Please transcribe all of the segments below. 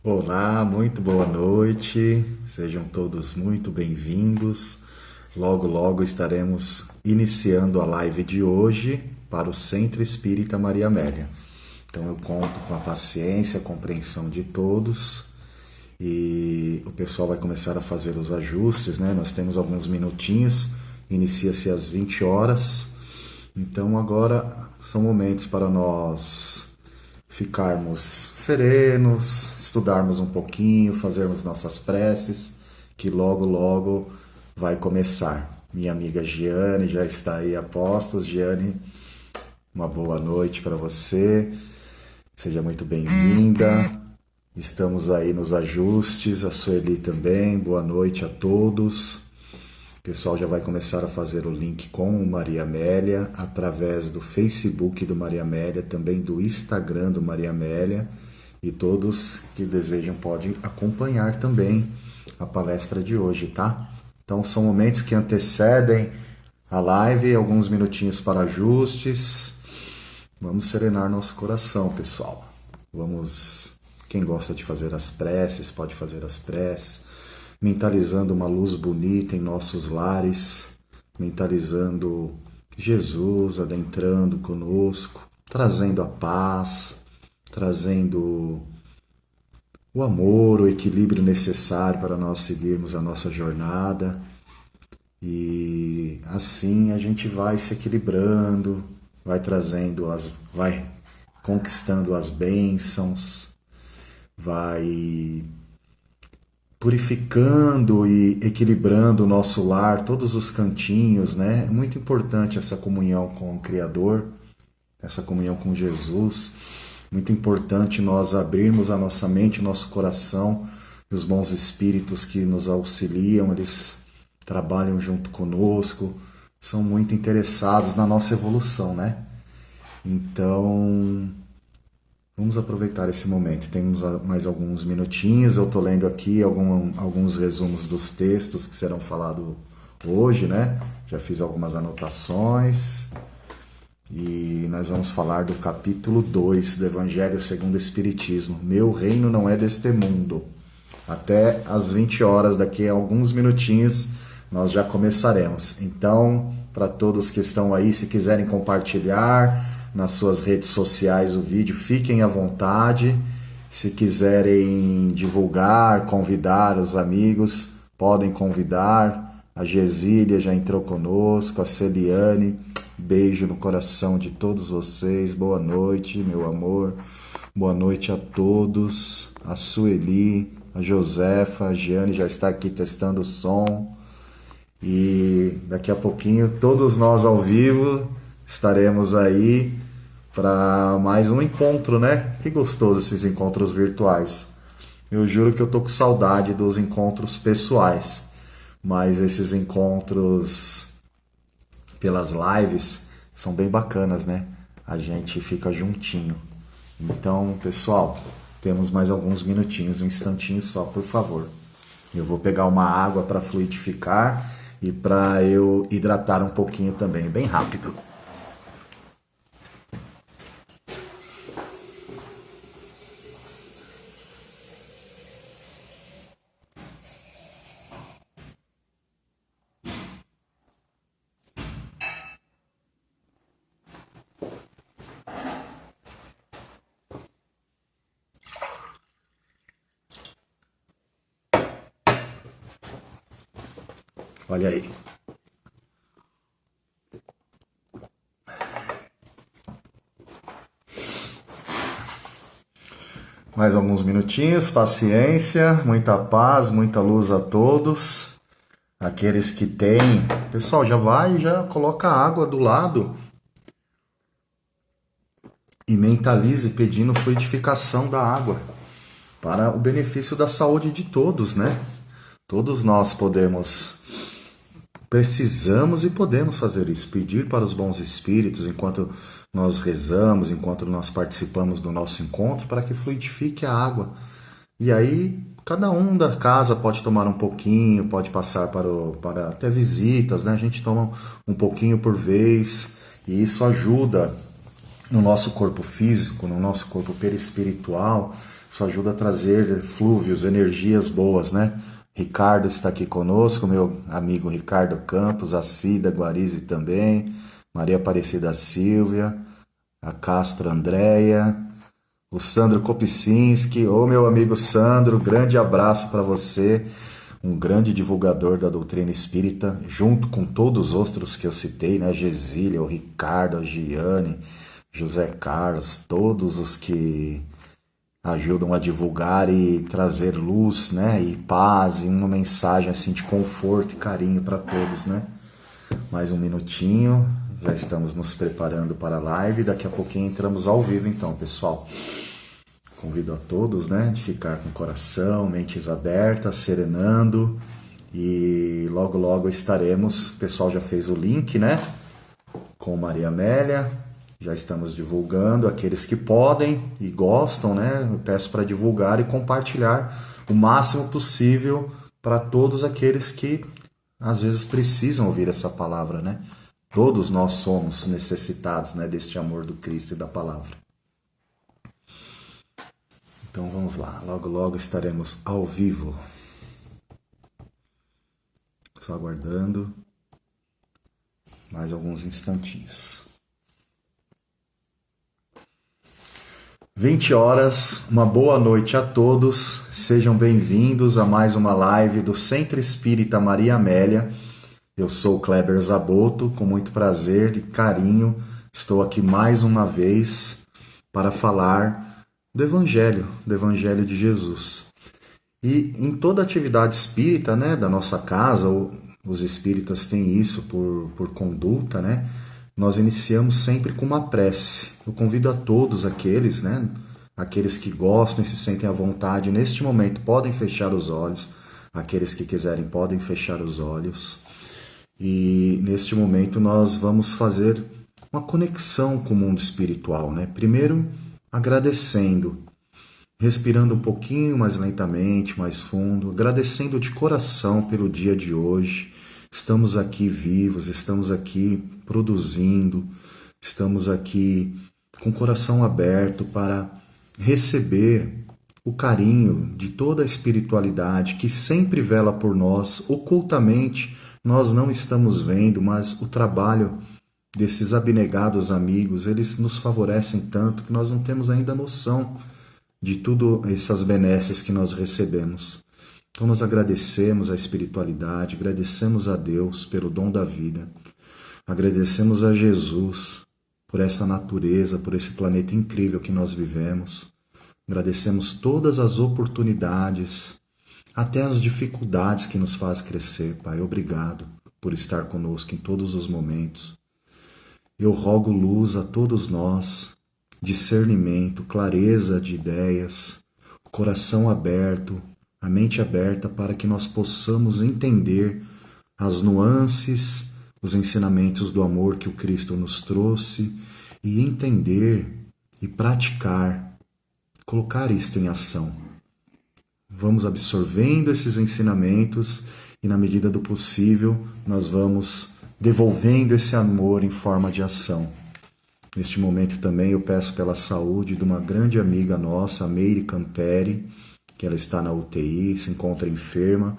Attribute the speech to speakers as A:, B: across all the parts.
A: Olá, muito boa noite, sejam todos muito bem-vindos. Logo, logo estaremos iniciando a live de hoje para o Centro Espírita Maria Amélia. Então eu conto com a paciência, a compreensão de todos e o pessoal vai começar a fazer os ajustes, né? Nós temos alguns minutinhos, inicia-se às 20 horas. Então agora são momentos para nós ficarmos serenos, estudarmos um pouquinho, fazermos nossas preces, que logo, logo vai começar. Minha amiga Giane já está aí a postos. Giane, uma boa noite para você, seja muito bem-vinda. Estamos aí nos ajustes, a Sueli também, boa noite a todos. O pessoal já vai começar a fazer o link com o Maria Amélia através do Facebook do Maria Amélia, também do Instagram do Maria Amélia, e todos que desejam podem acompanhar também a palestra de hoje, tá? Então são momentos que antecedem a live, alguns minutinhos para ajustes. Vamos serenar nosso coração, pessoal. Vamos, quem gosta de fazer as preces, pode fazer as preces, mentalizando uma luz bonita em nossos lares, mentalizando Jesus adentrando conosco, trazendo a paz, trazendo o amor, o equilíbrio necessário para nós seguirmos a nossa jornada. E assim a gente vai se equilibrando, vai conquistando as bênçãos, vai purificando e equilibrando o nosso lar, todos os cantinhos, né? É muito importante essa comunhão com o Criador, essa comunhão com Jesus. Muito importante nós abrirmos a nossa mente, o nosso coração, e os bons espíritos que nos auxiliam, eles trabalham junto conosco, são muito interessados na nossa evolução, né? Então, vamos aproveitar esse momento. Temos mais alguns minutinhos. Eu estou lendo aqui alguns resumos dos textos que serão falados hoje, né? Já fiz algumas anotações. E nós vamos falar do capítulo 2 do Evangelho segundo o Espiritismo. Meu reino não é deste mundo. Até às 20 horas, daqui a alguns minutinhos, nós já começaremos. Então, para todos que estão aí, se quiserem compartilhar nas suas redes sociais o vídeo, fiquem à vontade. Se quiserem divulgar, convidar os amigos, podem convidar. A Gesília já entrou conosco, a Celiane, beijo no coração de todos vocês. Boa noite, meu amor. Boa noite a todos. A Sueli, a Josefa, a Giane já está aqui testando o som. E daqui a pouquinho, todos nós ao vivo, estaremos aí para mais um encontro, né? Que gostoso esses encontros virtuais. Eu juro que eu tô com saudade dos encontros pessoais, mas esses encontros pelas lives são bem bacanas, né? A gente fica juntinho. Então, pessoal, temos mais alguns minutinhos, um instantinho só, por favor. Eu vou pegar uma água para fluidificar e para eu hidratar um pouquinho também, bem rápido. Olha aí. Mais alguns minutinhos, paciência, muita paz, muita luz a todos. Aqueles que têm, pessoal, já vai, já coloca a água do lado e mentalize pedindo fluidificação da água para o benefício da saúde de todos, né? Todos nós precisamos e podemos fazer isso, pedir para os bons espíritos enquanto nós rezamos, enquanto nós participamos do nosso encontro, para que fluidifique a água. E aí, cada um da casa pode tomar um pouquinho, pode passar para até visitas, né? A gente toma um pouquinho por vez, e isso ajuda no nosso corpo físico, no nosso corpo perispiritual, Isso ajuda a trazer flúvios, energias boas, né? Ricardo está aqui conosco, meu amigo Ricardo Campos, a Cida Guarizi também, Maria Aparecida Silvia, a Castro Andréia, o Sandro Kopicinski. Ô meu amigo Sandro, grande abraço para você, um grande divulgador da doutrina espírita, junto com todos os outros que eu citei, né? Gesília, o Ricardo, a Giane, José Carlos, todos os que ajudam a divulgar e trazer luz, né? E paz, e uma mensagem assim de conforto e carinho para todos, né? Mais um minutinho, já estamos nos preparando para a live, daqui a pouquinho entramos ao vivo então, pessoal. Convido a todos, né, de ficar com o coração, mentes abertas, serenando, e logo logo estaremos, o pessoal já fez o link, né, com Maria Amélia, já estamos divulgando, aqueles que podem e gostam, né, eu peço para divulgar e compartilhar o máximo possível para todos aqueles que às vezes precisam ouvir essa palavra, né, todos nós somos necessitados, né, deste amor do Cristo e da palavra. Então vamos lá, logo logo estaremos ao vivo. Só aguardando mais alguns instantinhos. 20 horas, uma boa noite a todos. Sejam bem-vindos a mais uma live do Centro Espírita Maria Amélia. Eu sou o Kleber Zaboto, com muito prazer e carinho. Estou aqui mais uma vez para falar do Evangelho de Jesus. E em toda atividade espírita, né, da nossa casa, os espíritas têm isso por conduta, né, nós iniciamos sempre com uma prece. Eu convido a todos aqueles, né, aqueles que gostam e se sentem à vontade, neste momento podem fechar os olhos, aqueles que quiserem podem fechar os olhos. E neste momento nós vamos fazer uma conexão com o mundo espiritual, né, primeiro agradecendo, respirando um pouquinho mais lentamente, mais fundo, agradecendo de coração pelo dia de hoje. Estamos aqui vivos, estamos aqui produzindo, estamos aqui com o coração aberto para receber o carinho de toda a espiritualidade que sempre vela por nós, ocultamente nós não estamos vendo, mas o trabalho desses abnegados amigos, eles nos favorecem tanto que nós não temos ainda noção de tudo essas benesses que nós recebemos. Então nós agradecemos a espiritualidade, agradecemos a Deus pelo dom da vida, agradecemos a Jesus por essa natureza, por esse planeta incrível que nós vivemos, agradecemos todas as oportunidades, até as dificuldades que nos faz crescer, Pai. Obrigado por estar conosco em todos os momentos. Eu rogo luz a todos nós, discernimento, clareza de ideias, coração aberto, a mente aberta para que nós possamos entender as nuances, os ensinamentos do amor que o Cristo nos trouxe e entender e praticar, colocar isto em ação. Vamos absorvendo esses ensinamentos e, na medida do possível, nós vamos devolvendo esse amor em forma de ação. Neste momento também eu peço pela saúde de uma grande amiga nossa, a Meire Camperi, que ela está na UTI, se encontra enferma,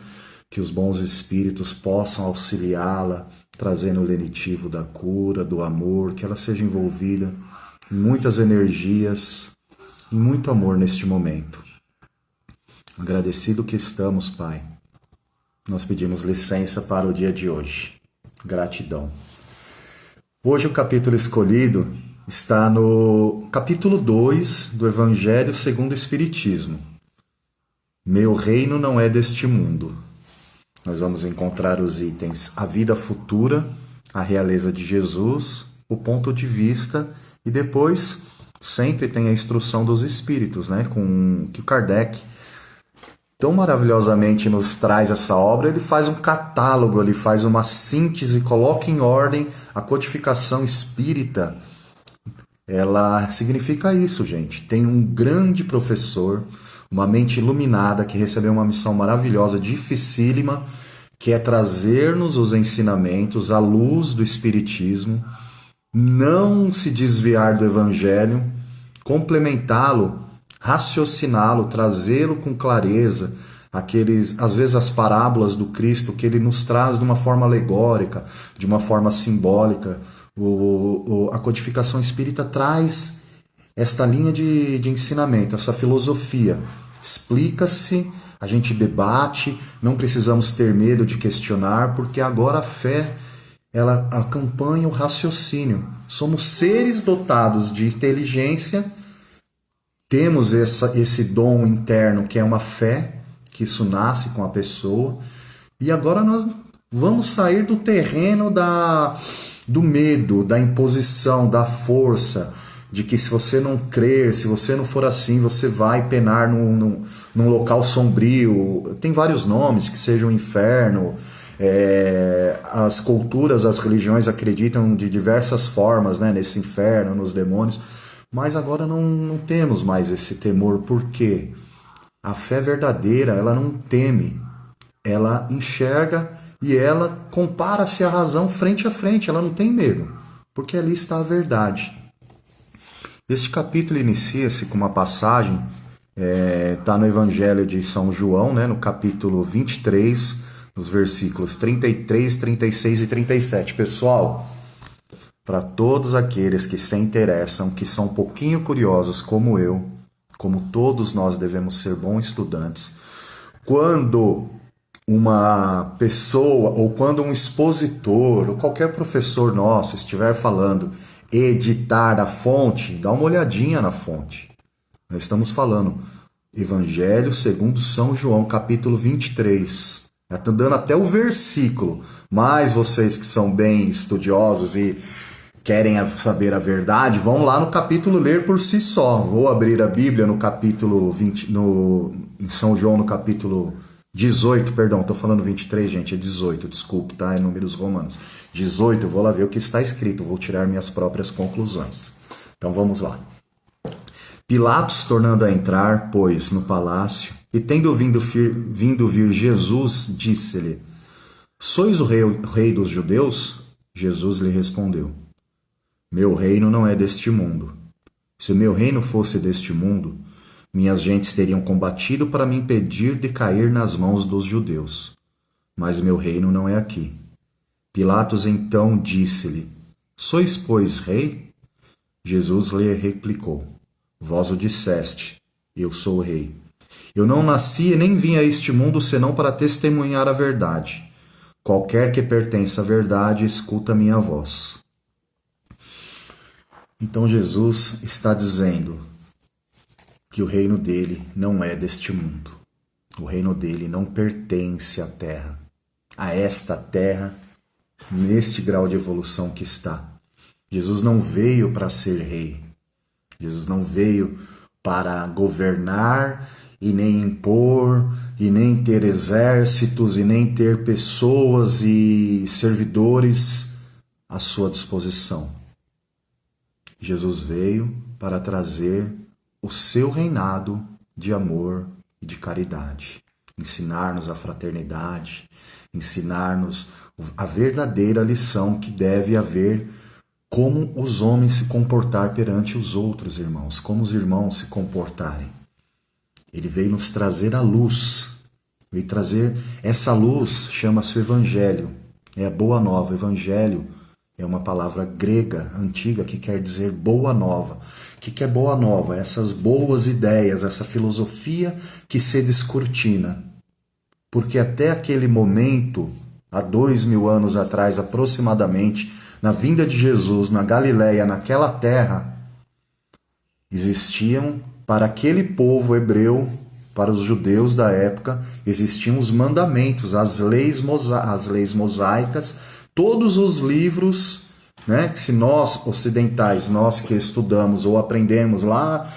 A: que os bons espíritos possam auxiliá-la, trazendo o lenitivo da cura, do amor, que ela seja envolvida em muitas energias e muito amor neste momento. Agradecido que estamos, Pai, nós pedimos licença para o dia de hoje. Gratidão. Hoje o capítulo escolhido está no capítulo 2 do Evangelho segundo o Espiritismo. Meu reino não é deste mundo. Nós vamos encontrar os itens a vida futura, a realeza de Jesus, o ponto de vista e depois sempre tem a instrução dos espíritos, né, com que o Kardec tão maravilhosamente nos traz essa obra. Ele faz um catálogo, ele faz uma síntese, coloca em ordem a codificação espírita. Ela significa isso, gente. Tem um grande professor, uma mente iluminada que recebeu uma missão maravilhosa, dificílima, que é trazer-nos os ensinamentos à luz do Espiritismo, não se desviar do Evangelho, complementá-lo raciociná-lo, trazê-lo com clareza, às vezes as parábolas do Cristo que ele nos traz de uma forma alegórica, de uma forma simbólica. A codificação espírita traz esta linha de ensinamento, essa filosofia. Explica-se, a gente debate, não precisamos ter medo de questionar, porque agora a fé, ela acompanha o raciocínio. Somos seres dotados de inteligência, temos esse dom interno que é uma fé, que isso nasce com a pessoa, e agora nós vamos sair do terreno do medo, da imposição, da força, de que se você não crer, se você não for assim, você vai penar num local sombrio. Tem vários nomes, que seja o inferno. As culturas, as religiões acreditam de diversas formas, né, nesse inferno, nos demônios. Mas agora não temos mais esse temor. Por quê? A fé verdadeira, ela não teme. Ela enxerga e ela compara-se à razão frente a frente. Ela não tem medo, porque ali está a verdade. Este capítulo inicia-se com uma passagem, está no Evangelho de São João, né, no capítulo 23, nos versículos 33, 36 e 37. Pessoal, para todos aqueles que se interessam, que são um pouquinho curiosos como eu, como todos nós devemos ser bons estudantes, quando uma pessoa ou quando um expositor ou qualquer professor nosso estiver falando editar a fonte, dá uma olhadinha na fonte. Nós estamos falando Evangelho segundo São João, capítulo 23. Está dando até o versículo, mas vocês que são bem estudiosos e querem saber a verdade, vão lá no capítulo ler por si só. Vou abrir a Bíblia no capítulo 20, em São João, no capítulo 18, perdão, estou falando 23, gente, é 18, desculpe, tá? É números romanos. 18, eu vou lá ver o que está escrito, vou tirar minhas próprias conclusões. Então vamos lá. Pilatos, tornando a entrar, pois, no palácio, e tendo vindo vir Jesus, disse-lhe: Sois o rei dos judeus? Jesus lhe respondeu: Meu reino não é deste mundo. Se o meu reino fosse deste mundo, minhas gentes teriam combatido para me impedir de cair nas mãos dos judeus. Mas meu reino não é aqui. Pilatos então disse-lhe: Sois, pois, rei? Jesus lhe replicou: Vós o disseste, eu sou o rei. Eu não nasci e nem vim a este mundo senão para testemunhar a verdade. Qualquer que pertença à verdade, escuta a minha voz. Então Jesus está dizendo que o reino dele não é deste mundo. O reino dele não pertence à terra, a esta terra, neste grau de evolução que está. Jesus não veio para ser rei. Jesus não veio para governar e nem impor, e nem ter exércitos, e nem ter pessoas e servidores à sua disposição. Jesus veio para trazer o seu reinado de amor e de caridade. Ensinar-nos a fraternidade, ensinar-nos a verdadeira lição que deve haver, como os homens se comportar perante os outros irmãos, como os irmãos se comportarem. Ele veio nos trazer a luz, veio trazer essa luz, chama-se o Evangelho, é a Boa Nova. Evangelho é uma palavra grega, antiga, que quer dizer boa nova. O que é boa nova? Essas boas ideias, essa filosofia que se descortina. Porque até aquele momento, há 2000 anos atrás aproximadamente, na vinda de Jesus na Galileia, naquela terra, existiam para aquele povo hebreu, para os judeus da época, existiam os mandamentos, as leis mosaicas, todos os livros, né, que se nós ocidentais, nós que estudamos ou aprendemos lá,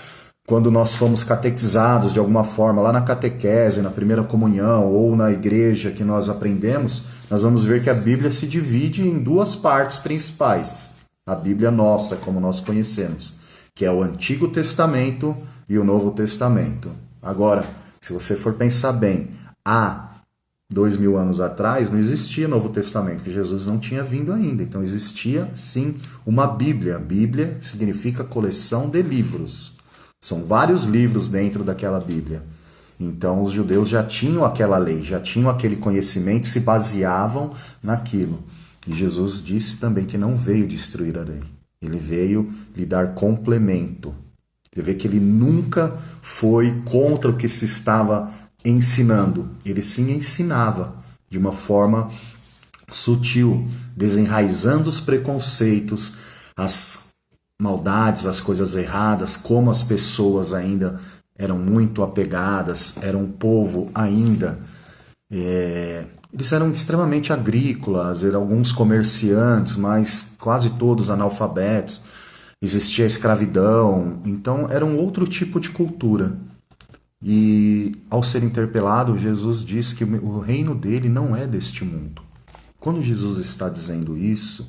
A: quando nós fomos catequizados de alguma forma, lá na catequese, na primeira comunhão ou na igreja que nós aprendemos, nós vamos ver que a Bíblia se divide em duas partes principais. A Bíblia nossa, como nós conhecemos, que é o Antigo Testamento e o Novo Testamento. Agora, se você for pensar bem, há 2000 anos atrás não existia Novo Testamento, porque Jesus não tinha vindo ainda. Então existia, sim, uma Bíblia. Bíblia significa coleção de livros. São vários livros dentro daquela Bíblia. Então os judeus já tinham aquela lei, já tinham aquele conhecimento, se baseavam naquilo. E Jesus disse também que não veio destruir a lei. Ele veio lhe dar complemento. Você vê que ele nunca foi contra o que se estava ensinando. Ele sim ensinava de uma forma sutil, desenraizando os preconceitos, as maldades, as coisas erradas, como as pessoas ainda eram muito apegadas, era um povo ainda... eles eram extremamente agrícolas, eram alguns comerciantes, mas quase todos analfabetos. Existia a escravidão, então era um outro tipo de cultura. E ao ser interpelado, Jesus diz que o reino dele não é deste mundo. Quando Jesus está dizendo isso,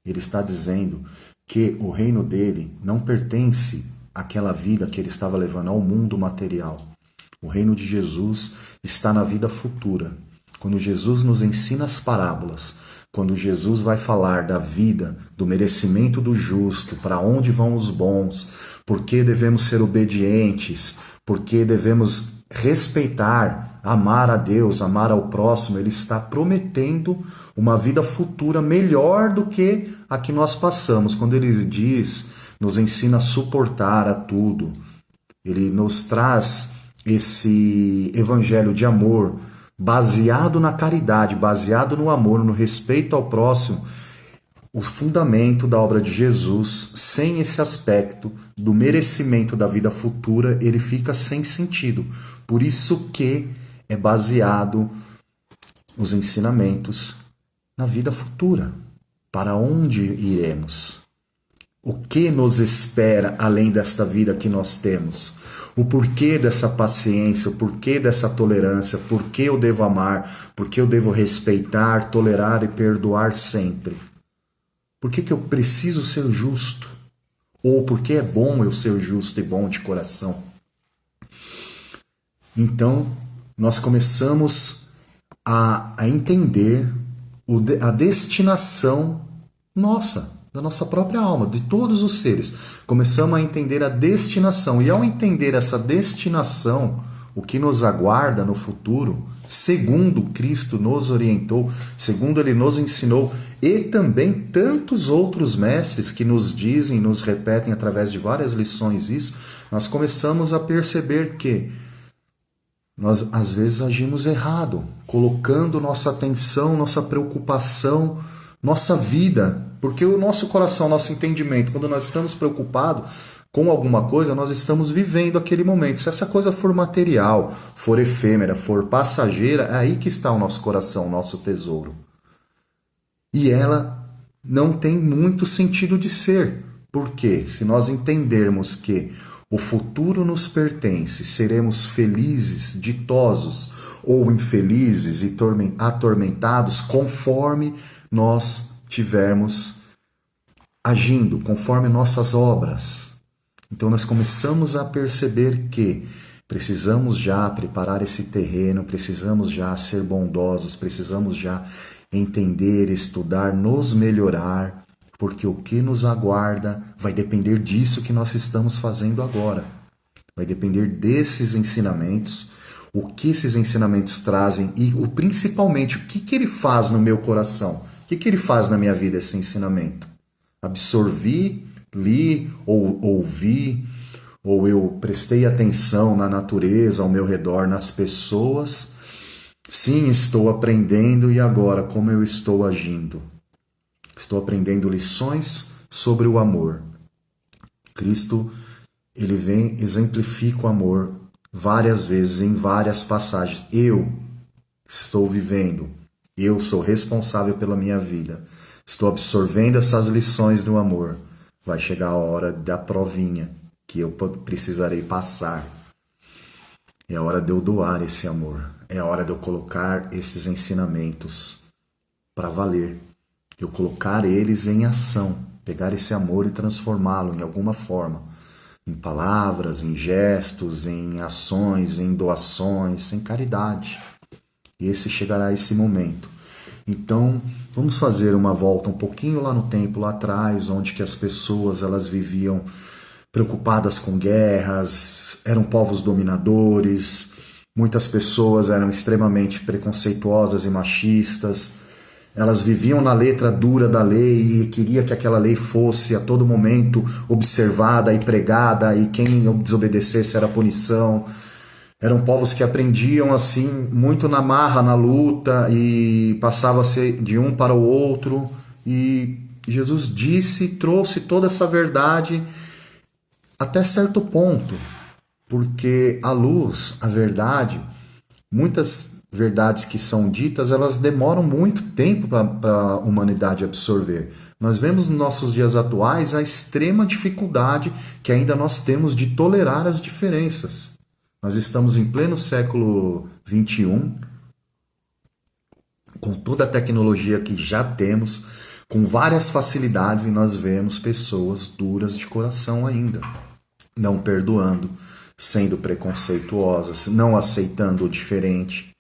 A: ele está dizendo que o reino dele não pertence àquela vida que ele estava levando ao mundo material. O reino de Jesus está na vida futura. Quando Jesus nos ensina as parábolas, quando Jesus vai falar da vida, do merecimento do justo, para onde vão os bons, por que devemos ser obedientes, por que devemos respeitar, amar a Deus, amar ao próximo, ele está prometendo uma vida futura melhor do que a que nós passamos. Quando ele diz, nos ensina a suportar a tudo, ele nos traz esse evangelho de amor, baseado na caridade, baseado no amor, no respeito ao próximo, o fundamento da obra de Jesus, sem esse aspecto do merecimento da vida futura, ele fica sem sentido. Por isso que é baseado os ensinamentos na vida futura. Para onde iremos? O que nos espera além desta vida que nós temos? O porquê dessa paciência, o porquê dessa tolerância, por que eu devo amar, por que eu devo respeitar, tolerar e perdoar sempre? Por que eu preciso ser justo? Ou por que é bom eu ser justo e bom de coração? Então, nós começamos a entender a destinação nossa, da nossa própria alma, de todos os seres. Começamos a entender a destinação. E ao entender essa destinação, o que nos aguarda no futuro, segundo Cristo nos orientou, segundo Ele nos ensinou, e também tantos outros mestres que nos dizem, nos repetem através de várias lições isso, nós começamos a perceber que nós às vezes agimos errado, colocando nossa atenção, nossa preocupação, nossa vida, porque o nosso coração, nosso entendimento, quando nós estamos preocupados com alguma coisa, nós estamos vivendo aquele momento. Se essa coisa for material, for efêmera, for passageira, é aí que está o nosso coração, o nosso tesouro. E ela não tem muito sentido de ser. Por quê? Se nós entendermos que o futuro nos pertence, seremos felizes, ditosos ou infelizes e atormentados conforme nós tivermos agindo, conforme nossas obras. Então nós começamos a perceber que precisamos já preparar esse terreno, precisamos já ser bondosos, precisamos já entender, estudar, nos melhorar, porque o que nos aguarda vai depender disso que nós estamos fazendo agora. Vai depender desses ensinamentos, o que esses ensinamentos trazem e principalmente o que ele faz no meu coração. O que ele faz na minha vida, esse ensinamento? Absorvi, li ou ouvi, ou eu prestei atenção na natureza, ao meu redor, nas pessoas. Sim, estou aprendendo e agora como eu estou agindo? Estou aprendendo lições sobre o amor. Cristo, ele vem, exemplifica o amor várias vezes, em várias passagens. Eu estou vivendo, eu sou responsável pela minha vida. Estou absorvendo essas lições do amor. Vai chegar a hora da provinha que eu precisarei passar. É a hora de eu doar esse amor. É a hora de eu colocar esses ensinamentos para valer. Eu colocar eles em ação. Pegar esse amor e transformá-lo em alguma forma. Em palavras, em gestos, em ações, em doações, em caridade. E chegará esse momento. Então, vamos fazer uma volta um pouquinho lá no tempo, lá atrás, onde que as pessoas elas viviam preocupadas com guerras, eram povos dominadores, muitas pessoas eram extremamente preconceituosas e machistas, elas viviam na letra dura da lei e queria que aquela lei fosse a todo momento observada e pregada, e quem desobedecesse era punição. Eram povos que aprendiam assim muito na marra, na luta, e passava a ser de um para o outro. E Jesus disse, trouxe toda essa verdade até certo ponto, porque a luz, a verdade, muitas verdades que são ditas, elas demoram muito tempo para a humanidade absorver. Nós vemos nos nossos dias atuais a extrema dificuldade que ainda nós temos de tolerar as diferenças. Nós estamos em pleno século XXI, com toda a tecnologia que já temos, com várias facilidades, e nós vemos pessoas duras de coração ainda, não perdoando, sendo preconceituosas, não aceitando o diferente,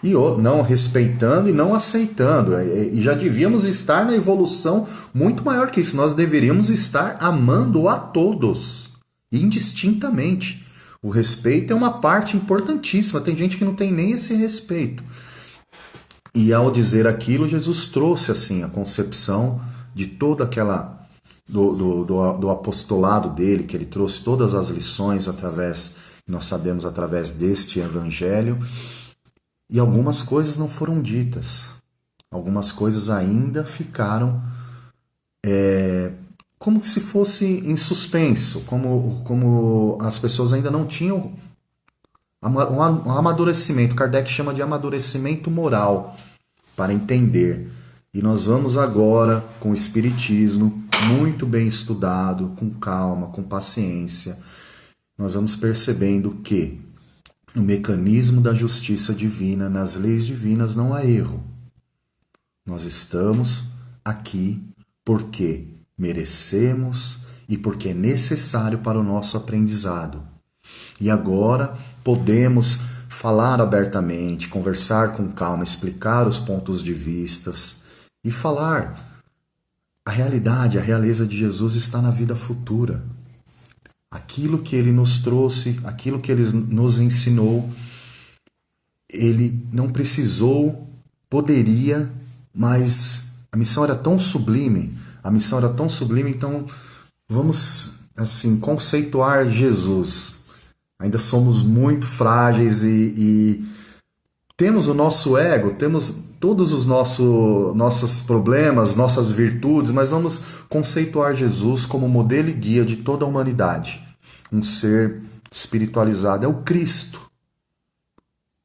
A: e não respeitando e não aceitando. E já devíamos estar na evolução muito maior que isso. Nós deveríamos estar amando a todos, indistintamente. O respeito é uma parte importantíssima. Tem gente que não tem nem esse respeito. E ao dizer aquilo, Jesus trouxe assim a concepção de toda aquela do apostolado dele, que ele trouxe todas as lições nós sabemos através deste evangelho. E algumas coisas não foram ditas. Algumas coisas ainda ficaram como se fosse em suspenso, como as pessoas ainda não tinham um amadurecimento. Kardec chama de amadurecimento moral para entender. E nós vamos agora, com o Espiritismo, muito bem estudado, com calma, com paciência, nós vamos percebendo que no mecanismo da justiça divina, nas leis divinas, não há erro. Nós estamos aqui porque merecemos e porque é necessário para o nosso aprendizado. E agora podemos falar abertamente, conversar com calma, explicar os pontos de vistas e falar. A realidade, a realeza de Jesus está na vida futura. Aquilo que ele nos trouxe, aquilo que ele nos ensinou, ele não precisou, poderia, mas a missão era tão sublime, então vamos assim conceituar Jesus. Ainda somos muito frágeis e temos o nosso ego, temos todos os nossos problemas, nossas virtudes, mas vamos conceituar Jesus como modelo e guia de toda a humanidade. Um ser espiritualizado é o Cristo.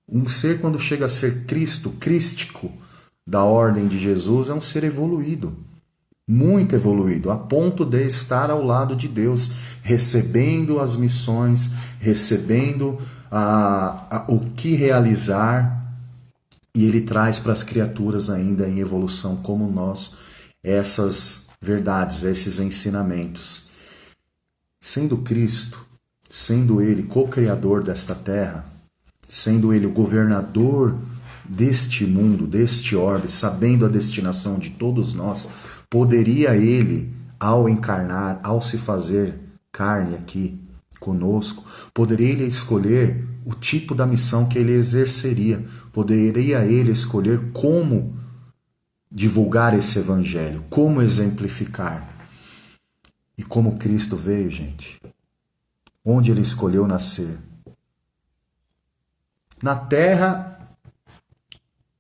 A: Um ser, quando chega a ser Cristo, crístico, da ordem de Jesus, é um ser evoluído, muito evoluído, a ponto de estar ao lado de Deus, recebendo as missões, recebendo o que realizar, e ele traz para as criaturas ainda em evolução como nós essas verdades, esses ensinamentos. Sendo Cristo, sendo ele co-criador desta terra, sendo ele o governador deste mundo, deste orbe, sabendo a destinação de todos nós, poderia ele, ao encarnar, ao se fazer carne aqui conosco, poderia ele escolher o tipo da missão que ele exerceria, poderia ele escolher como divulgar esse evangelho, como exemplificar. E como Cristo veio, gente, onde ele escolheu nascer? Na terra,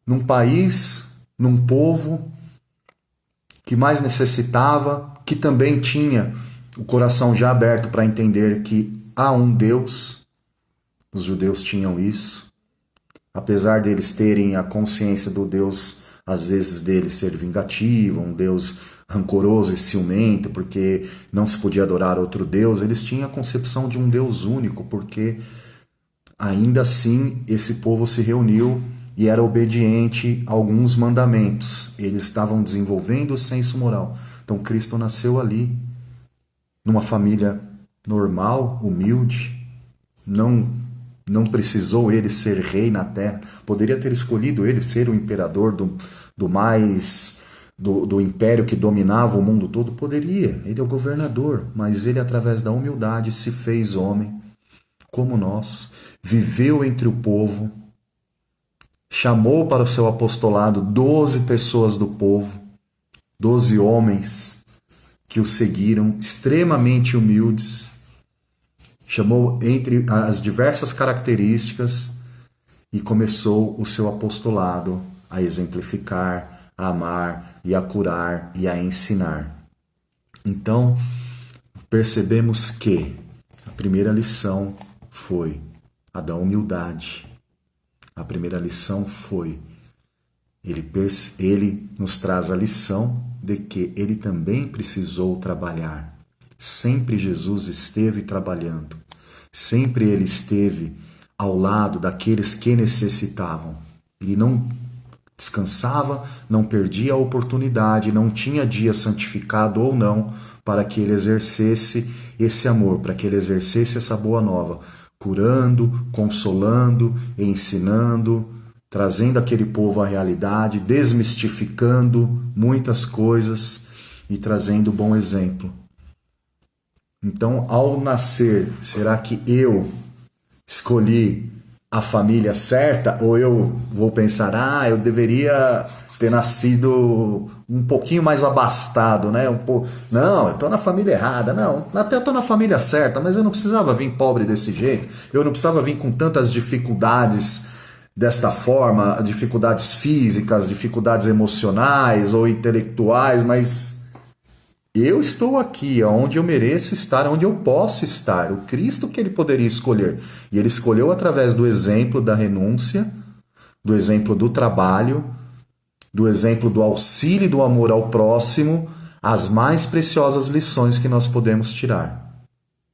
A: num país, num povo que mais necessitava, que também tinha o coração já aberto para entender que há um Deus. Os judeus tinham isso. Apesar deles terem a consciência do Deus, às vezes, dele ser vingativo, um Deus rancoroso e ciumento, porque não se podia adorar outro Deus, eles tinham a concepção de um Deus único, porque ainda assim esse povo se reuniu e era obediente a alguns mandamentos. Eles estavam desenvolvendo o senso moral. Então Cristo nasceu ali, numa família normal, humilde, não precisou ele ser rei na terra, poderia ter escolhido ele ser o imperador do mais do império que dominava o mundo todo? Poderia, ele é o governador, mas ele, através da humildade, se fez homem, como nós, viveu entre o povo, chamou para o seu apostolado 12 pessoas do povo, 12 homens que o seguiram, extremamente humildes, chamou entre as diversas características e começou o seu apostolado a exemplificar, a amar e a curar e a ensinar. Então, percebemos que a primeira lição foi a da humildade. A primeira lição foi, ele nos traz a lição de que ele também precisou trabalhar. Sempre Jesus esteve trabalhando. Sempre ele esteve ao lado daqueles que necessitavam. Ele não descansava, não perdia a oportunidade, não tinha dia santificado ou não, para que ele exercesse esse amor, para que ele exercesse essa boa nova, curando, consolando, ensinando, trazendo aquele povo à realidade, desmistificando muitas coisas e trazendo bom exemplo. Então, ao nascer, será que eu escolhi a família certa? Ou eu vou pensar, eu deveria ter nascido um pouquinho mais abastado, né? Não, eu estou na família errada. Não, até estou na família certa, mas eu não precisava vir pobre desse jeito. Eu não precisava vir com tantas dificuldades desta forma, dificuldades físicas, dificuldades emocionais ou intelectuais, mas eu estou aqui, onde eu mereço estar, onde eu posso estar. O Cristo que ele poderia escolher. E ele escolheu através do exemplo da renúncia, do exemplo do trabalho, do exemplo do auxílio e do amor ao próximo, as mais preciosas lições que nós podemos tirar.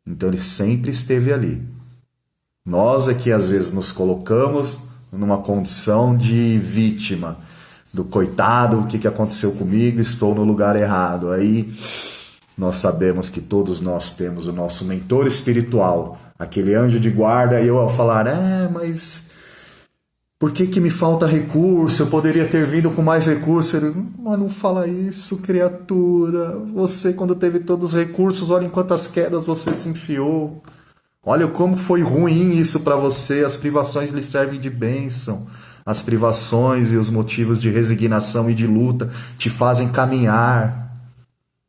A: Então ele sempre esteve ali. Nós é que às vezes nos colocamos numa condição de vítima, do coitado, o que aconteceu comigo, estou no lugar errado. Aí nós sabemos que todos nós temos o nosso mentor espiritual, aquele anjo de guarda, e eu ao falar, mas por que me falta recurso? Eu poderia ter vindo com mais recurso. Ele, mas não fala isso, criatura. Você, quando teve todos os recursos, olha em quantas quedas você se enfiou. Olha como foi ruim isso para você. As privações lhe servem de bênção. As privações e os motivos de resignação e de luta te fazem caminhar,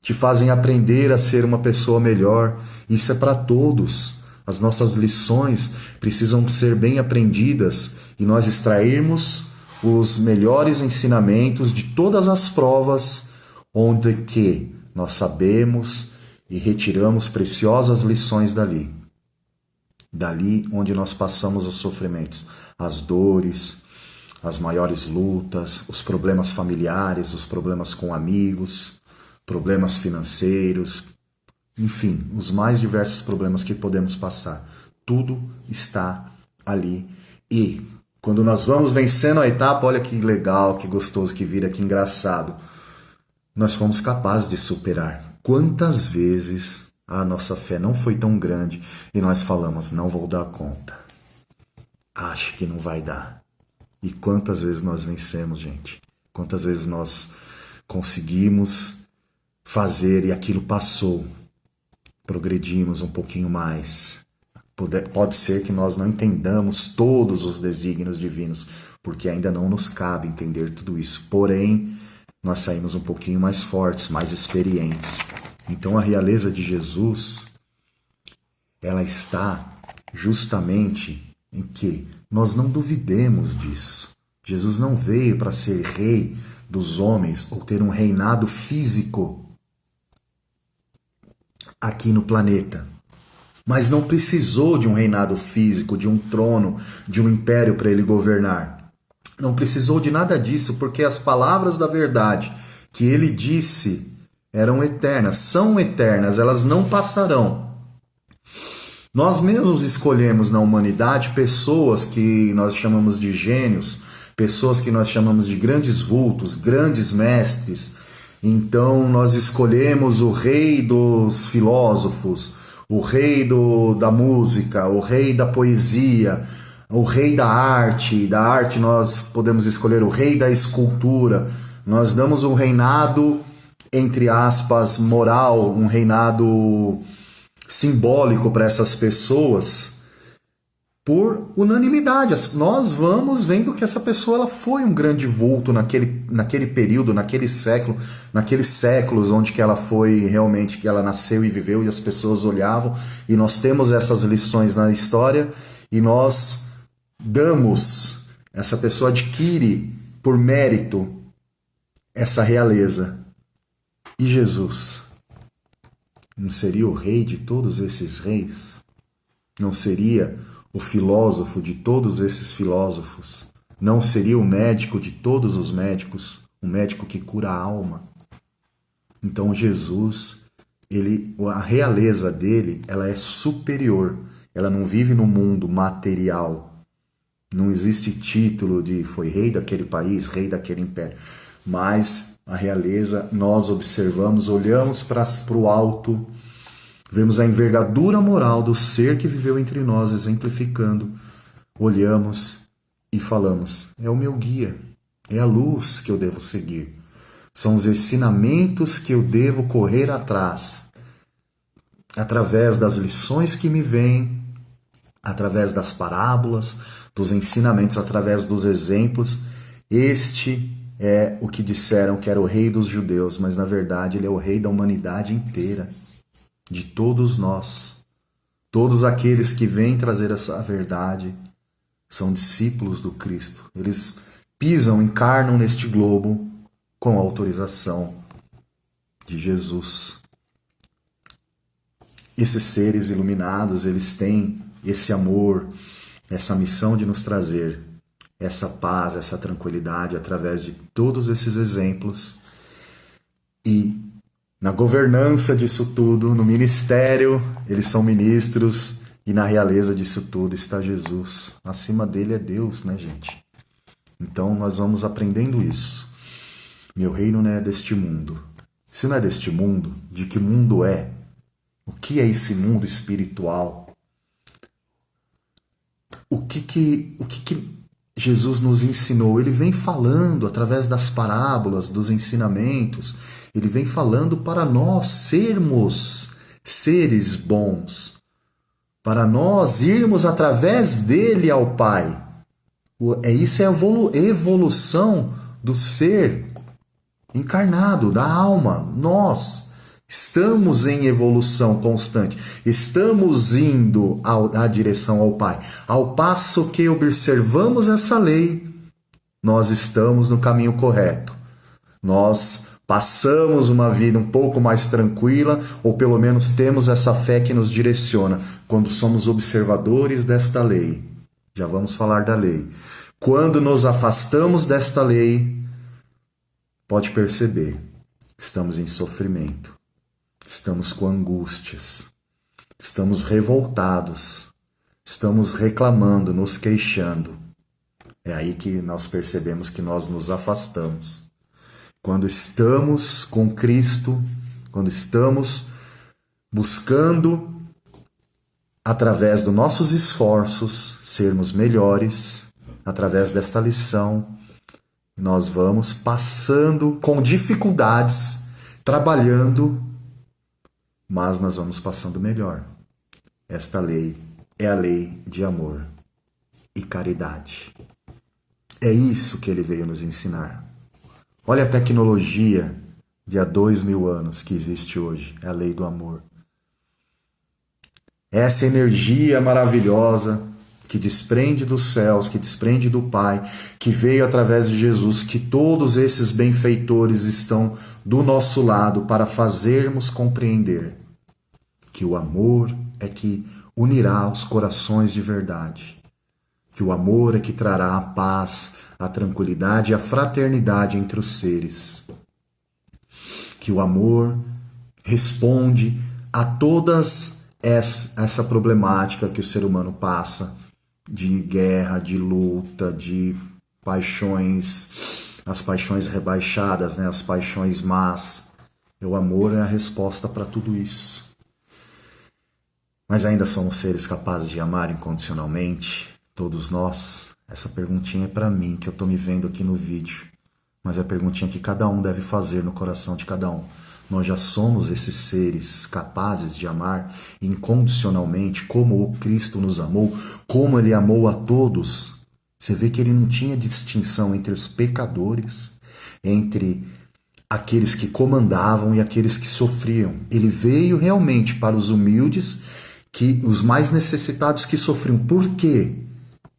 A: te fazem aprender a ser uma pessoa melhor. Isso é para todos. As nossas lições precisam ser bem aprendidas e nós extrairmos os melhores ensinamentos de todas as provas onde que nós sabemos e retiramos preciosas lições dali. Dali onde nós passamos os sofrimentos, as dores, as maiores lutas, os problemas familiares, os problemas com amigos, problemas financeiros, enfim, os mais diversos problemas que podemos passar. Tudo está ali. E quando nós vamos vencendo a etapa, olha que legal, que gostoso, que vira, que engraçado. Nós fomos capazes de superar. Quantas vezes a nossa fé não foi tão grande e nós falamos, não vou dar conta. Acho que não vai dar. E quantas vezes nós vencemos, gente? Quantas vezes nós conseguimos fazer e aquilo passou? Progredimos um pouquinho mais. Pode ser que nós não entendamos todos os desígnios divinos, porque ainda não nos cabe entender tudo isso. Porém, nós saímos um pouquinho mais fortes, mais experientes. Então a realeza de Jesus, ela está justamente em que nós não duvidemos disso. Jesus não veio para ser rei dos homens ou ter um reinado físico aqui no planeta. Mas não precisou de um reinado físico, de um trono, de um império para ele governar. Não precisou de nada disso, porque as palavras da verdade que ele disse eram eternas, são eternas, elas não passarão. Nós mesmos escolhemos na humanidade pessoas que nós chamamos de gênios, pessoas que nós chamamos de grandes vultos, grandes mestres. Então nós escolhemos o rei dos filósofos, o rei da música, o rei da poesia, o rei da arte nós podemos escolher o rei da escultura, Nós damos um reinado, entre aspas, moral, um reinado simbólico para essas pessoas por unanimidade. Nós vamos vendo que essa pessoa ela foi um grande vulto naquele período, naquele século, naqueles séculos onde que ela foi realmente, que ela nasceu e viveu e as pessoas olhavam, e nós temos essas lições na história e nós damos, essa pessoa adquire por mérito essa realeza. E Jesus não seria o rei de todos esses reis? Não seria o filósofo de todos esses filósofos? Não seria o médico de todos os médicos? O médico que cura a alma? Então Jesus, a realeza dele, ela é superior. Ela não vive no mundo material. Não existe título de foi rei daquele país, rei daquele império. Mas a realeza, nós observamos, olhamos para o alto, vemos a envergadura moral do ser que viveu entre nós, exemplificando. Olhamos e falamos, é o meu guia, é a luz que eu devo seguir. São os ensinamentos que eu devo correr atrás, através das lições que me vêm, através das parábolas, dos ensinamentos, através dos exemplos. Este é o que disseram que era o rei dos judeus, mas na verdade ele é o rei da humanidade inteira, de todos nós. Todos aqueles que vêm trazer essa verdade são discípulos do Cristo. Eles pisam, encarnam neste globo com a autorização de Jesus. Esses seres iluminados, eles têm esse amor, essa missão de nos trazer essa paz, essa tranquilidade através de todos esses exemplos. E na governança disso tudo, no ministério, eles são ministros, e na realeza disso tudo está Jesus. Acima dele é Deus, né, gente? Então nós vamos aprendendo isso. Meu reino não é deste mundo. Se não é deste mundo, de que mundo é? O que é esse mundo espiritual? O que Jesus nos ensinou? Ele vem falando através das parábolas, dos ensinamentos, ele vem falando para nós sermos seres bons, para nós irmos através dele ao Pai. Isso é a evolução do ser encarnado, da alma. Nós estamos em evolução constante, estamos indo à direção ao Pai. Ao passo que observamos essa lei, nós estamos no caminho correto. Nós passamos uma vida um pouco mais tranquila, ou pelo menos temos essa fé que nos direciona, quando somos observadores desta lei. Já vamos falar da lei. Quando nos afastamos desta lei, pode perceber, estamos em sofrimento. Estamos com angústias, estamos revoltados, estamos reclamando, nos queixando. É aí que nós percebemos que nós nos afastamos. Quando estamos com Cristo, quando estamos buscando, através dos nossos esforços, sermos melhores, através desta lição, nós vamos passando com dificuldades, trabalhando, mas nós vamos passando melhor. Esta lei é a lei de amor e caridade. É isso que ele veio nos ensinar. Olha a tecnologia de há 2000 anos que existe hoje, é a lei do amor. Essa energia maravilhosa que desprende dos céus, que desprende do Pai, que veio através de Jesus, que todos esses benfeitores estão do nosso lado para fazermos compreender que o amor é que unirá os corações de verdade, que o amor é que trará a paz, a tranquilidade e a fraternidade entre os seres, que o amor responde a todas essa problemática que o ser humano passa, de guerra, de luta, de paixões, as paixões rebaixadas, né? As paixões más. O amor é a resposta para tudo isso. Mas ainda somos seres capazes de amar incondicionalmente? Todos nós? Essa perguntinha é para mim, que eu estou me vendo aqui no vídeo. Mas a perguntinha que cada um deve fazer no coração de cada um: nós já somos esses seres capazes de amar incondicionalmente, como o Cristo nos amou, como Ele amou a todos? Você vê que Ele não tinha distinção entre os pecadores, entre aqueles que comandavam e aqueles que sofriam. Ele veio realmente para os humildes, que os mais necessitados que sofriam. Por quê?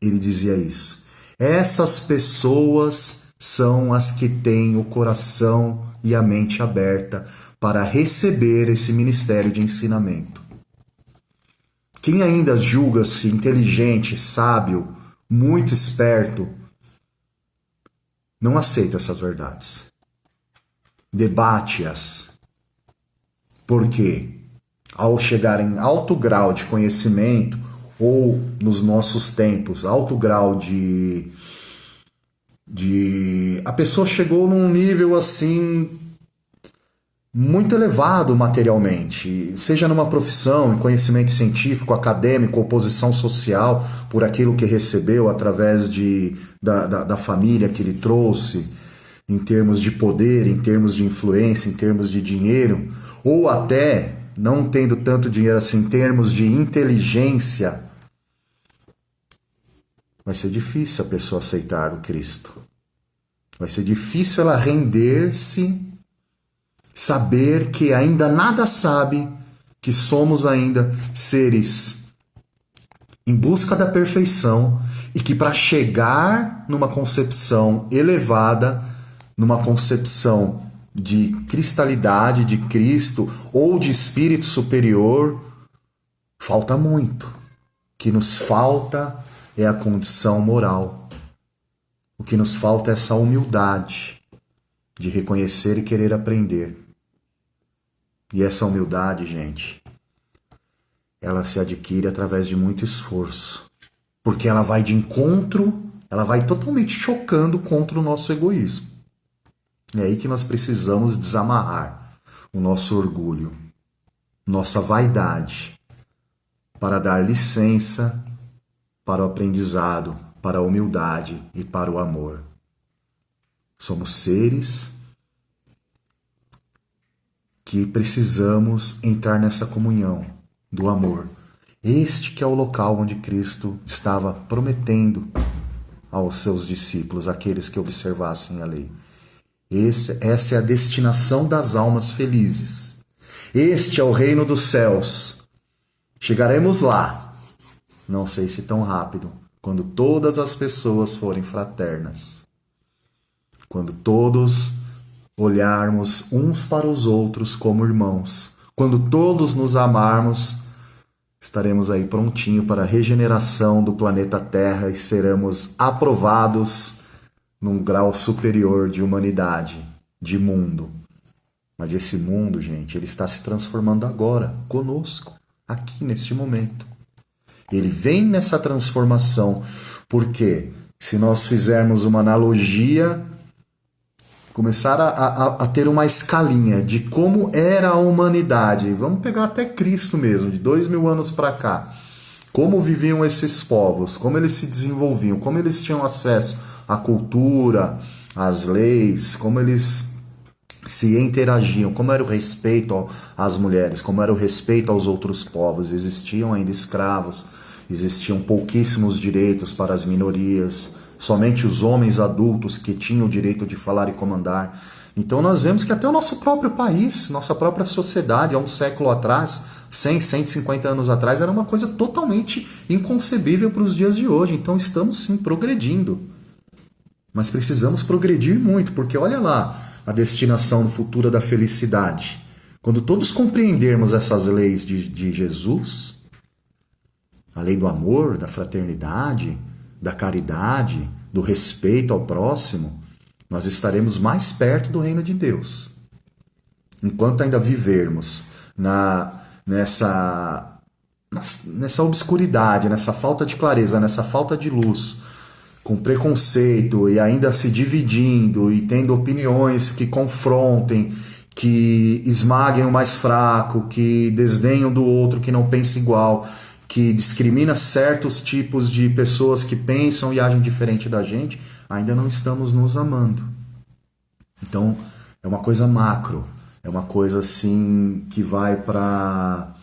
A: Ele dizia isso. Essas pessoas são as que têm o coração e a mente aberta para receber esse ministério de ensinamento. Quem ainda julga-se inteligente, sábio, muito esperto, não aceita essas verdades. Debate-as. Porque ao chegar em alto grau de conhecimento, ou nos nossos tempos, alto grau a pessoa chegou num nível assim muito elevado materialmente, seja numa profissão, em conhecimento científico, acadêmico, ou posição social, por aquilo que recebeu através da família que ele trouxe, em termos de poder, em termos de influência, em termos de dinheiro, ou até, não tendo tanto dinheiro assim, em termos de inteligência, vai ser difícil a pessoa aceitar o Cristo. Vai ser difícil ela render-se, saber que ainda nada sabe, que somos ainda seres em busca da perfeição e que para chegar numa concepção elevada, numa concepção de cristalidade de Cristo ou de espírito superior, falta muito. O que nos falta é a condição moral. O que nos falta é essa humildade de reconhecer e querer aprender. E essa humildade, gente, ela se adquire através de muito esforço. Porque ela vai de encontro, ela vai totalmente chocando contra o nosso egoísmo. É aí que nós precisamos desamarrar o nosso orgulho, nossa vaidade, para dar licença para o aprendizado, para a humildade e para o amor. Somos seres que precisamos entrar nessa comunhão do amor. Este que é o local onde Cristo estava prometendo aos seus discípulos, aqueles que observassem a lei. Essa é a destinação das almas felizes. Este é o reino dos céus. Chegaremos lá, não sei se tão rápido, quando todas as pessoas forem fraternas. Quando todos olharmos uns para os outros como irmãos. Quando todos nos amarmos, estaremos aí prontinho para a regeneração do planeta Terra e seremos aprovados num grau superior de humanidade, de mundo. Mas esse mundo, gente, ele está se transformando agora, conosco, aqui neste momento. Ele vem nessa transformação, porque se nós fizermos uma analogia, começar a ter uma escalinha de como era a humanidade, vamos pegar até Cristo mesmo, de 2000 anos para cá, como viviam esses povos, como eles se desenvolviam, como eles tinham acesso à cultura, às leis, como eles se interagiam, como era o respeito às mulheres, como era o respeito aos outros povos. Existiam ainda escravos, existiam pouquíssimos direitos para as minorias, somente os homens adultos que tinham o direito de falar e comandar. Então nós vemos que até o nosso próprio país, nossa própria sociedade, há um século atrás, 100, 150 anos atrás, era uma coisa totalmente inconcebível para os dias de hoje. Então estamos sim progredindo. Mas precisamos progredir muito, porque olha lá a destinação futura da felicidade. Quando todos compreendermos essas leis de Jesus, a lei do amor, da fraternidade, da caridade, do respeito ao próximo, nós estaremos mais perto do reino de Deus. Enquanto ainda vivermos nessa obscuridade, nessa falta de clareza, nessa falta de luz, com preconceito e ainda se dividindo e tendo opiniões que confrontem, que esmaguem o mais fraco, que desdenham do outro, que não pensa igual, que discrimina certos tipos de pessoas que pensam e agem diferente da gente, ainda não estamos nos amando. Então, é uma coisa macro, é uma coisa assim que vai para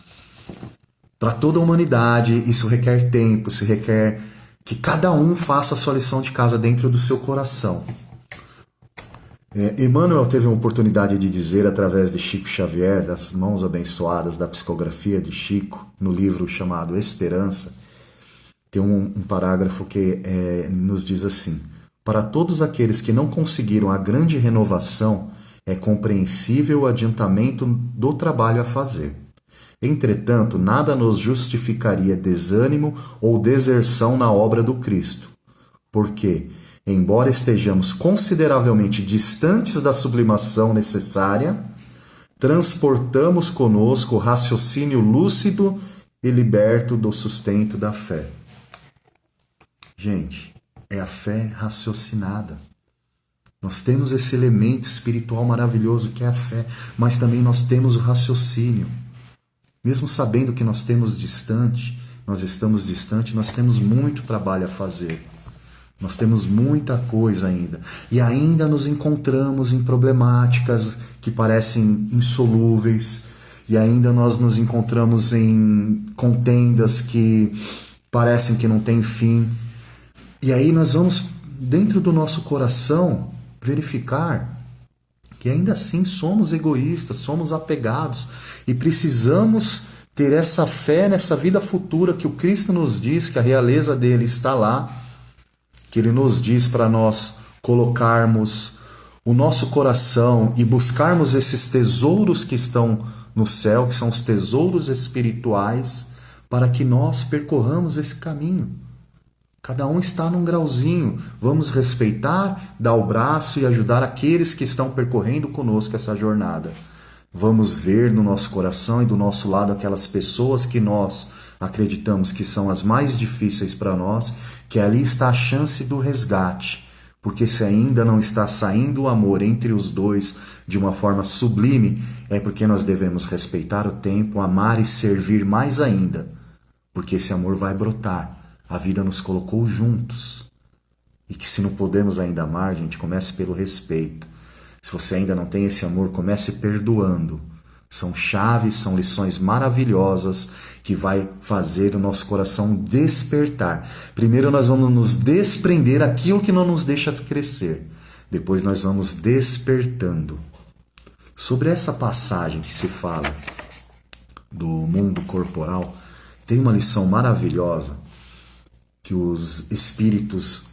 A: toda a humanidade. Isso requer tempo, isso requer que cada um faça a sua lição de casa dentro do seu coração. Emmanuel teve uma oportunidade de dizer, através de Chico Xavier, das mãos abençoadas da psicografia de Chico, no livro chamado Esperança, tem um parágrafo que nos diz assim: para todos aqueles que não conseguiram a grande renovação, é compreensível o adiantamento do trabalho a fazer. Entretanto, nada nos justificaria desânimo ou deserção na obra do Cristo, porque, embora estejamos consideravelmente distantes da sublimação necessária, transportamos conosco o raciocínio lúcido e liberto do sustento da fé. Gente, é a fé raciocinada. Nós temos esse elemento espiritual maravilhoso que é a fé, mas também nós temos o raciocínio. Mesmo sabendo que nós estamos distante, nós temos muito trabalho a fazer. Nós temos muita coisa ainda. E ainda nos encontramos em problemáticas que parecem insolúveis. E ainda nós nos encontramos em contendas que parecem que não têm fim. E aí nós vamos, dentro do nosso coração, verificar que ainda assim somos egoístas, somos apegados e precisamos ter essa fé nessa vida futura que o Cristo nos diz, que a realeza dele está lá, que ele nos diz para nós colocarmos o nosso coração e buscarmos esses tesouros que estão no céu, que são os tesouros espirituais, para que nós percorramos esse caminho. Cada um está num grauzinho. Vamos respeitar, dar o braço e ajudar aqueles que estão percorrendo conosco essa jornada. Vamos ver no nosso coração e do nosso lado aquelas pessoas que nós acreditamos que são as mais difíceis para nós, que ali está a chance do resgate. Porque se ainda não está saindo o amor entre os dois de uma forma sublime, é porque nós devemos respeitar o tempo, amar e servir mais ainda. Porque esse amor vai brotar. A vida nos colocou juntos. E que se não podemos ainda amar, gente, comece pelo respeito. Se você ainda não tem esse amor, comece perdoando. São chaves, são lições maravilhosas que vai fazer o nosso coração despertar. Primeiro nós vamos nos desprender aquilo que não nos deixa crescer. Depois nós vamos despertando. Sobre essa passagem que se fala do mundo corporal, tem uma lição maravilhosa que os espíritos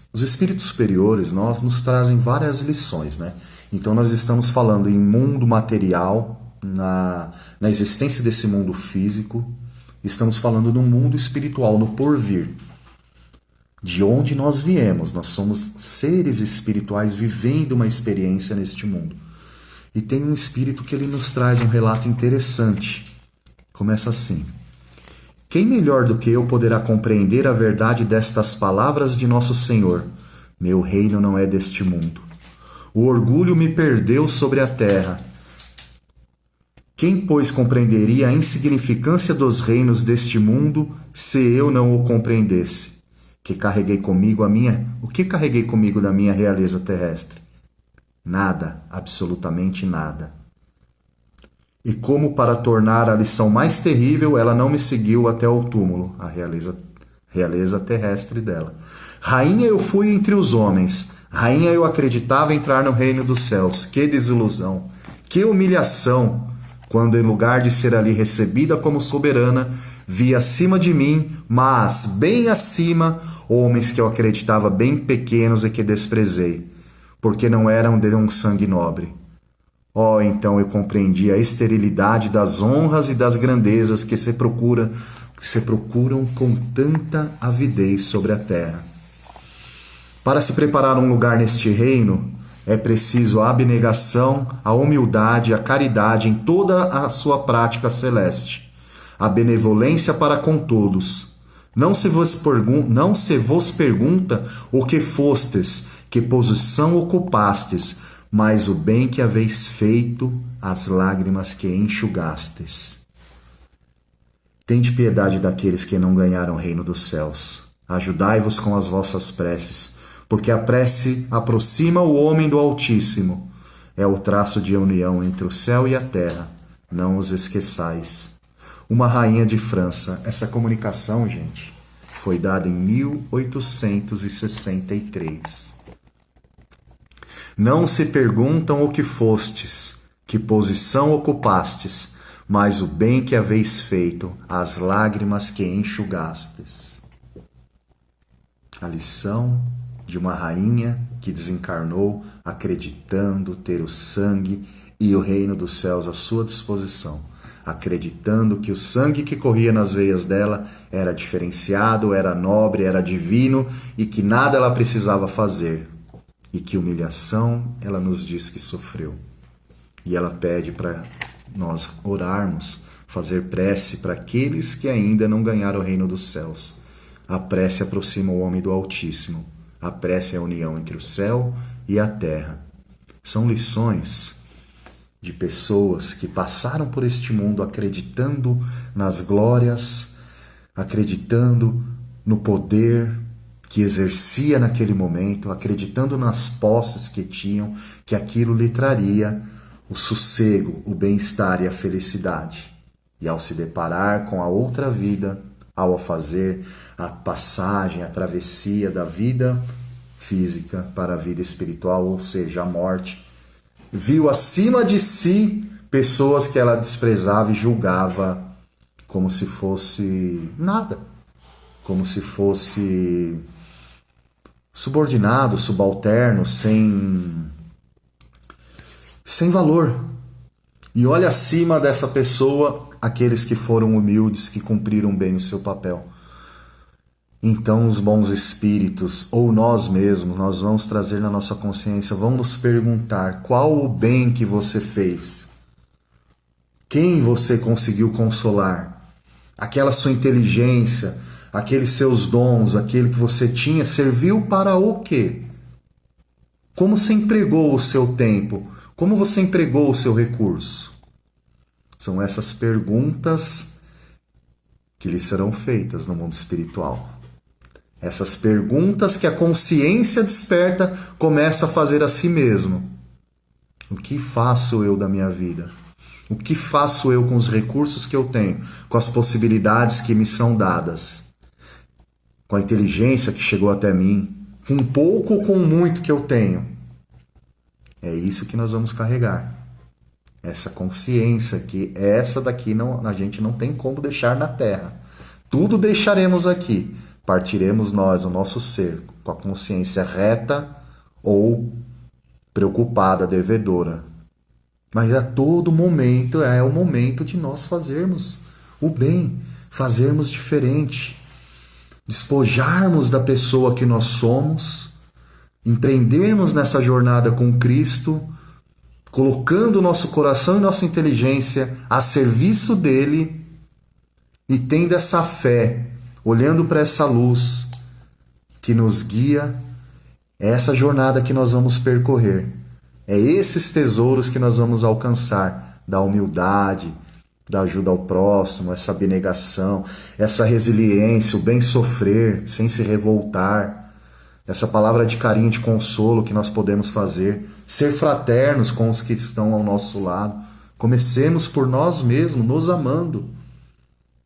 A: superiores nos trazem várias lições, né? Então nós estamos falando em mundo material, na existência desse mundo físico, estamos falando no mundo espiritual, no porvir. De onde nós viemos, nós somos seres espirituais vivendo uma experiência neste mundo. E tem um espírito que ele nos traz um relato interessante. Começa assim: quem melhor do que eu poderá compreender a verdade destas palavras de nosso Senhor? Meu reino não é deste mundo. O orgulho me perdeu sobre a terra. Quem, pois, compreenderia a insignificância dos reinos deste mundo se eu não o compreendesse? O que carreguei comigo da minha realeza terrestre? Nada, absolutamente nada. E como para tornar a lição mais terrível, ela não me seguiu até o túmulo, a realeza terrestre dela. Rainha eu fui entre os homens, rainha eu acreditava entrar no reino dos céus. Que desilusão, que humilhação, quando em lugar de ser ali recebida como soberana, vi acima de mim, mas bem acima, homens que eu acreditava bem pequenos e que desprezei, porque não eram de um sangue nobre. Oh, então eu compreendi a esterilidade das honras e das grandezas que se procuram com tanta avidez sobre a terra. Para se preparar um lugar neste reino, é preciso a abnegação, a humildade, a caridade em toda a sua prática celeste, a benevolência para com todos. Não se vos pergunta o que fostes, que posição ocupastes, mas o bem que haveis feito, as lágrimas que enxugastes. Tende piedade daqueles que não ganharam o reino dos céus. Ajudai-vos com as vossas preces, porque a prece aproxima o homem do Altíssimo. é o traço de união entre o céu e a terra. Não os esqueçais. Uma rainha de França. Essa comunicação, gente, foi dada em 1863. Não se perguntam o que fostes, que posição ocupastes, mas o bem que haveis feito, as lágrimas que enxugastes. A lição de uma rainha que desencarnou acreditando ter o sangue e o reino dos céus à sua disposição, acreditando que o sangue que corria nas veias dela era diferenciado, era nobre, era divino e que nada ela precisava fazer. E que humilhação ela nos diz que sofreu. E ela pede para nós orarmos, fazer prece para aqueles que ainda não ganharam o reino dos céus. A prece aproxima o homem do Altíssimo. A prece é a união entre o céu e a terra. São lições de pessoas que passaram por este mundo acreditando nas glórias, acreditando no poder que exercia naquele momento, acreditando nas posses que tinham, que aquilo lhe traria o sossego, o bem-estar e a felicidade. E ao se deparar com a outra vida, ao fazer a passagem, a travessia da vida física para a vida espiritual, ou seja, a morte, viu acima de si pessoas que ela desprezava e julgava como se fosse nada, como se fosse subordinado, subalterno, sem valor. E olha acima dessa pessoa aqueles que foram humildes, que cumpriram bem o seu papel. Então os bons espíritos, ou nós mesmos, nós vamos trazer na nossa consciência, vamos nos perguntar qual o bem que você fez, quem você conseguiu consolar, aquela sua inteligência, aqueles seus dons, aquele que você tinha, serviu para o quê? Como você empregou o seu tempo? Como você empregou o seu recurso? São essas perguntas que lhe serão feitas no mundo espiritual. Essas perguntas que a consciência desperta começa a fazer a si mesmo. O que faço eu da minha vida? O que faço eu com os recursos que eu tenho? Com as possibilidades que me são dadas? Com a inteligência que chegou até mim? Com pouco ou com muito que eu tenho? É isso que nós vamos carregar. Essa consciência que essa daqui não, a gente não tem como deixar na Terra. Tudo deixaremos aqui. Partiremos nós, o nosso ser, com a consciência reta ou preocupada, devedora. Mas a todo momento é o momento de nós fazermos o bem, fazermos diferente, despojarmos da pessoa que nós somos, empreendermos nessa jornada com Cristo, colocando o nosso coração e nossa inteligência a serviço dele e tendo essa fé, olhando para essa luz que nos guia, é essa jornada que nós vamos percorrer. É esses tesouros que nós vamos alcançar, da humildade, da ajuda ao próximo, essa abnegação, essa resiliência, o bem sofrer sem se revoltar, essa palavra de carinho, de consolo que nós podemos fazer, ser fraternos com os que estão ao nosso lado. Comecemos por nós mesmos, nos amando,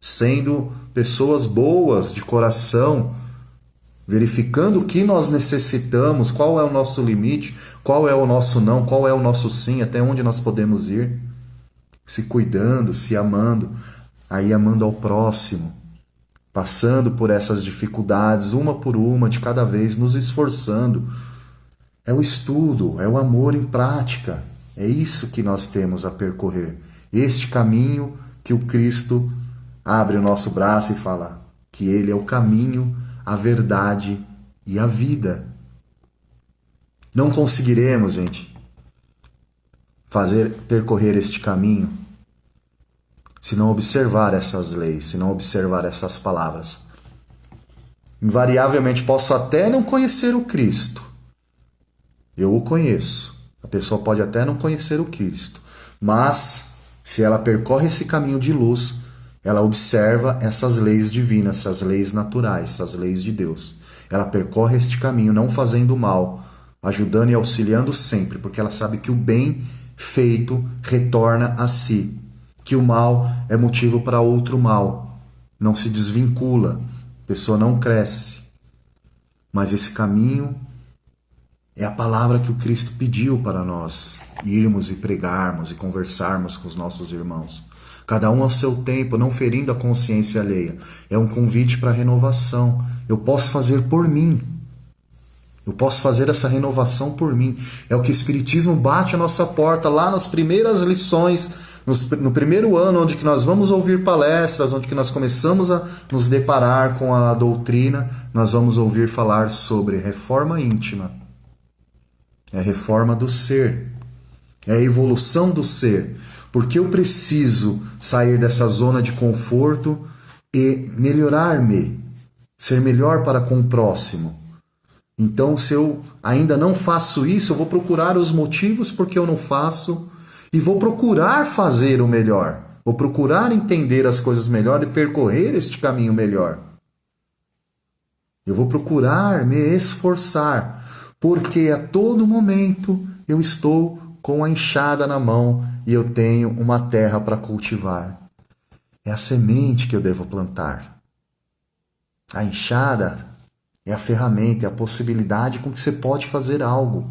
A: sendo pessoas boas de coração, verificando o que nós necessitamos, qual é o nosso limite, qual é o nosso não, qual é o nosso sim, até onde nós podemos ir, se cuidando, se amando, aí amando ao próximo, passando por essas dificuldades, uma por uma, de cada vez, nos esforçando. É o estudo, é o amor em prática, é isso que nós temos a percorrer. Este caminho que o Cristo abre o nosso braço e fala que Ele é o caminho, a verdade e a vida. Não conseguiremos, gente, percorrer este caminho se não observar essas leis, se não observar essas palavras. Invariavelmente posso até não conhecer o Cristo. Eu o conheço. A pessoa pode até não conhecer o Cristo, mas se ela percorre esse caminho de luz, ela observa essas leis divinas, essas leis naturais, essas leis de Deus. Ela percorre este caminho não fazendo mal ajudando e auxiliando sempre, porque ela sabe que o bem feito retorna a si, que o mal é motivo para outro mal, não se desvincula, a pessoa não cresce. Mas esse caminho é a palavra que o Cristo pediu para nós irmos e pregarmos e conversarmos com os nossos irmãos. Cada um ao seu tempo, não ferindo a consciência alheia. É um convite para a renovação. Eu posso fazer por mim. Eu posso fazer essa renovação por mim. É o que o Espiritismo bate à nossa porta lá nas primeiras lições, no primeiro ano, onde que nós vamos ouvir palestras, onde que nós começamos a nos deparar com a doutrina, nós vamos ouvir falar sobre reforma íntima. É a reforma do ser. É a evolução do ser. Porque eu preciso sair dessa zona de conforto e melhorar-me, ser melhor para com o próximo. Então, se eu ainda não faço isso, eu vou procurar os motivos porque eu não faço e vou procurar fazer o melhor. Vou procurar entender as coisas melhor e percorrer este caminho melhor. Eu vou procurar me esforçar, porque a todo momento eu estou com a enxada na mão e eu tenho uma terra para cultivar. É a semente que eu devo plantar. A enxada é a ferramenta, é a possibilidade com que você pode fazer algo.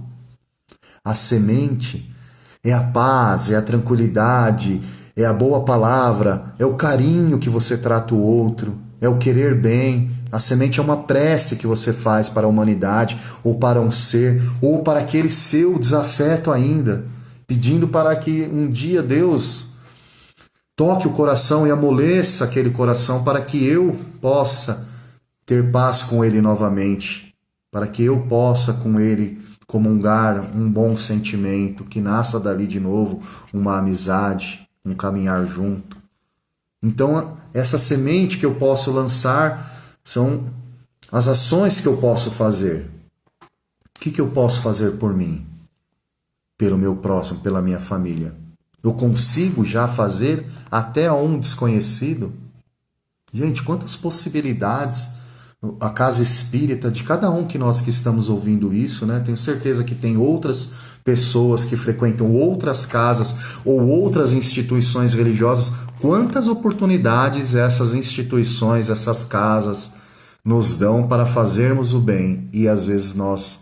A: A semente é a paz, é a tranquilidade, é a boa palavra, é o carinho que você trata o outro, é o querer bem. A semente é uma prece que você faz para a humanidade, ou para um ser, ou para aquele seu desafeto ainda, pedindo para que um dia Deus toque o coração e amoleça aquele coração para que eu possa ter paz com ele novamente, para que eu possa com ele comungar um bom sentimento, que nasça dali de novo uma amizade, um caminhar junto. Então, essa semente que eu posso lançar são as ações que eu posso fazer. O que eu posso fazer por mim? Pelo meu próximo, pela minha família? Eu consigo já fazer até a um desconhecido? Gente, quantas possibilidades a casa espírita de cada um que nós que estamos ouvindo isso, né? Tenho certeza que tem outras pessoas que frequentam outras casas ou outras instituições religiosas. Quantas oportunidades essas instituições, essas casas nos dão para fazermos o bem e às vezes nós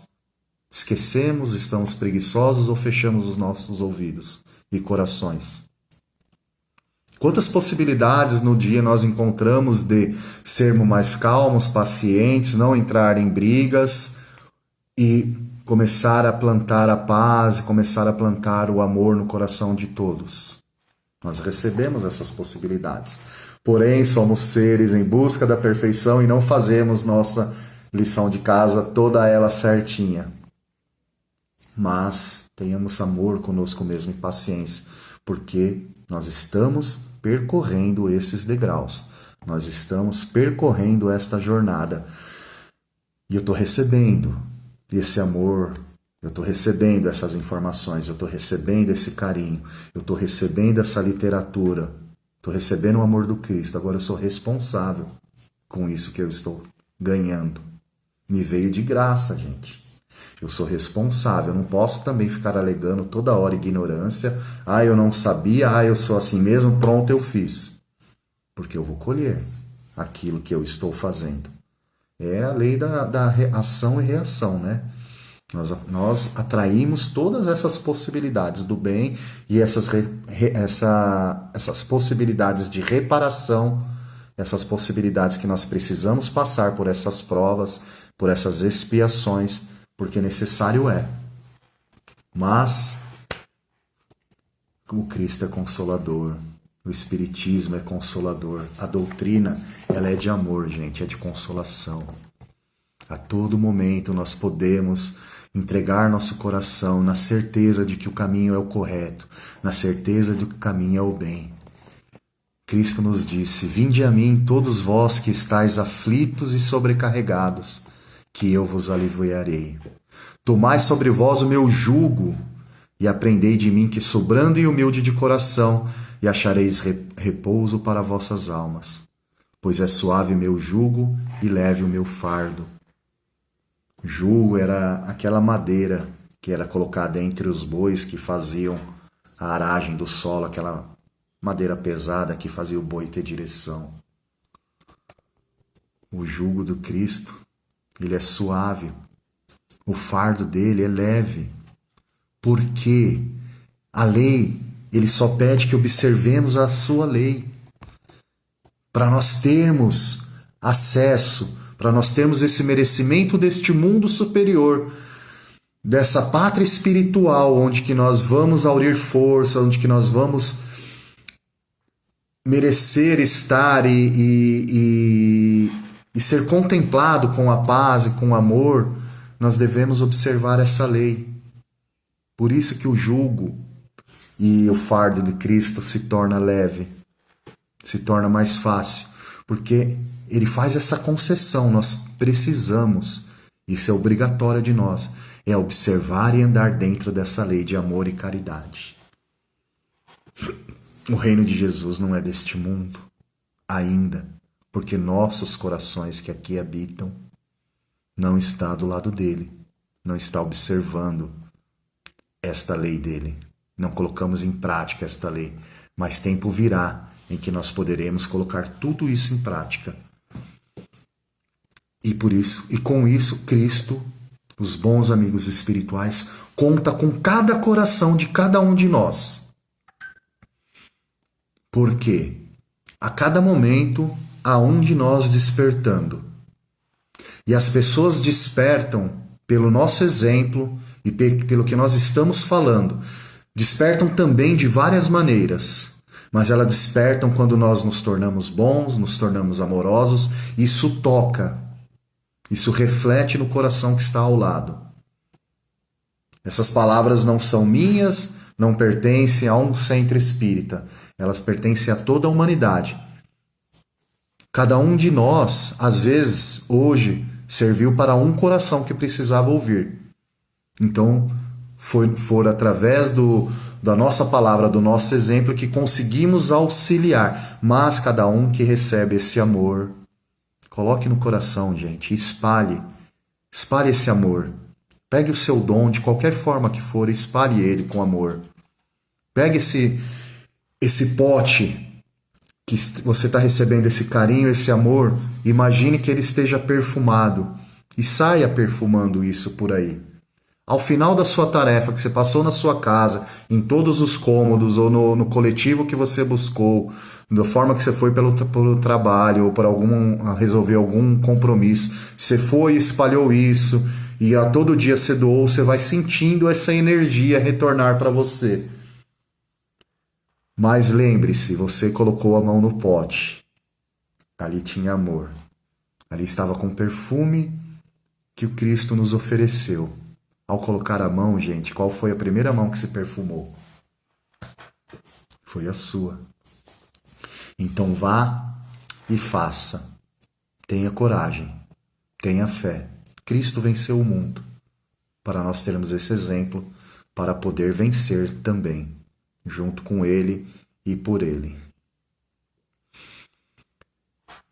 A: esquecemos, estamos preguiçosos ou fechamos os nossos ouvidos e corações. Quantas possibilidades no dia nós encontramos de sermos mais calmos, pacientes, não entrar em brigas e começar a plantar a paz, começar a plantar o amor no coração de todos. Nós recebemos essas possibilidades. Porém, somos seres em busca da perfeição e não fazemos nossa lição de casa toda ela certinha. Mas tenhamos amor conosco mesmo e paciência, porque nós estamos percorrendo esses degraus. Nós estamos percorrendo esta jornada. E eu estou recebendo esse amor, eu estou recebendo essas informações, eu estou recebendo esse carinho, eu estou recebendo essa literatura, estou recebendo o amor do Cristo. Agora eu sou responsável com isso que eu estou ganhando. Me veio de graça, gente. Eu sou responsável, eu não posso também ficar alegando toda hora ignorância. Ah, eu não sabia, eu sou assim mesmo, pronto, eu fiz. Porque eu vou colher aquilo que eu estou fazendo. É a lei da ação e reação, né? Nós atraímos todas essas possibilidades do bem e essas possibilidades de reparação, essas possibilidades que nós precisamos passar por essas provas, por essas expiações, porque necessário é. Mas o Cristo é consolador, o Espiritismo é consolador, a doutrina ela é de amor, gente, é de consolação. A todo momento nós podemos entregar nosso coração na certeza de que o caminho é o correto, na certeza de que o caminho é o bem. Cristo nos disse: vinde a mim todos vós que estáis aflitos e sobrecarregados, que eu vos aliviarei. Tomai sobre vós o meu jugo e aprendei de mim que sou brando e humilde de coração, e achareis repouso para vossas almas. Pois é suave meu jugo e leve o meu fardo. Jugo era aquela madeira que era colocada entre os bois que faziam a aragem do solo, aquela madeira pesada que fazia o boi ter direção. O jugo do Cristo, ele é suave. O fardo dele é leve. Porque a lei, ele só pede que observemos a sua lei. Para nós termos acesso, para nós termos esse merecimento deste mundo superior, dessa pátria espiritual, onde que nós vamos aurir força, onde que nós vamos merecer estar e ser contemplado com a paz e com o amor, nós devemos observar essa lei. Por isso que o jugo e o fardo de Cristo se torna leve, se torna mais fácil, porque ele faz essa concessão. Nós precisamos, isso é obrigatório de nós, é observar e andar dentro dessa lei de amor e caridade. O reino de Jesus não é deste mundo ainda, porque nossos corações que aqui habitam não está do lado dele, não está observando esta lei dele. Não colocamos em prática esta lei, mas tempo virá em que nós poderemos colocar tudo isso em prática. E por isso, e com isso, Cristo, os bons amigos espirituais, conta com cada coração de cada um de nós. Porque a cada momento há um de nós despertando. E as pessoas despertam pelo nosso exemplo e pelo que nós estamos falando. Despertam também de várias maneiras, mas elas despertam quando nós nos tornamos bons, nos tornamos amorosos. Isso toca, isso reflete no coração que está ao lado. Essas palavras não são minhas, não pertencem a um centro espírita, elas pertencem a toda a humanidade. Cada um de nós, às vezes, hoje, serviu para um coração que precisava ouvir. Então, foi através da nossa palavra, do nosso exemplo, que conseguimos auxiliar. Mas cada um que recebe esse amor, coloque no coração, gente, espalhe esse amor. Pegue o seu dom, de qualquer forma que for, espalhe ele com amor. Pegue esse pote que você está recebendo, esse carinho, esse amor, imagine que ele esteja perfumado e saia perfumando isso por aí. Ao final da sua tarefa que você passou na sua casa, em todos os cômodos ou no coletivo que você buscou, da forma que você foi pelo trabalho ou por resolver algum compromisso, você foi e espalhou isso e a todo dia você doou, você vai sentindo essa energia retornar para você. Mas lembre-se, você colocou a mão no pote. Ali tinha amor. Ali estava com perfume que o Cristo nos ofereceu. Ao colocar a mão, gente, qual foi a primeira mão que se perfumou? Foi a sua. Então vá e faça. Tenha coragem. Tenha fé. Cristo venceu o mundo. Para nós termos esse exemplo, para poder vencer também, junto com Ele e por Ele.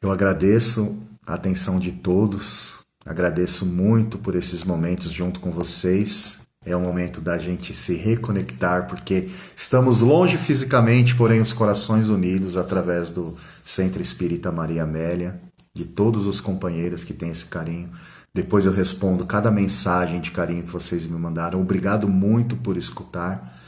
A: Eu agradeço a atenção de todos, agradeço muito por esses momentos junto com vocês. É o momento da gente se reconectar, porque estamos longe fisicamente, porém os corações unidos através do Centro Espírita Maria Amélia, de todos os companheiros que têm esse carinho. Depois eu respondo cada mensagem de carinho que vocês me mandaram. Obrigado muito por escutar.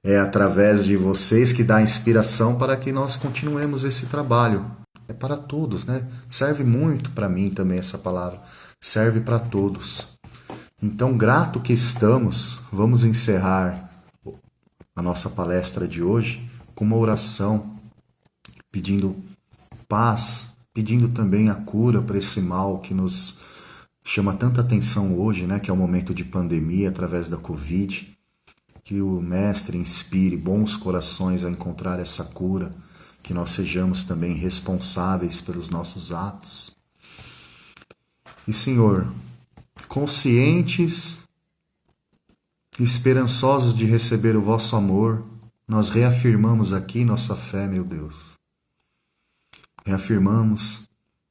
A: É através de vocês que dá inspiração para que nós continuemos esse trabalho. É para todos, né? Serve muito para mim também essa palavra. Serve para todos. Então, grato que estamos, vamos encerrar a nossa palestra de hoje com uma oração, pedindo paz, pedindo também a cura para esse mal que nos chama tanta atenção hoje, né? Que é o momento de pandemia através da Covid. Que o Mestre inspire bons corações a encontrar essa cura, que nós sejamos também responsáveis pelos nossos atos. E, Senhor, conscientes e esperançosos de receber o vosso amor, nós reafirmamos aqui nossa fé, meu Deus. Reafirmamos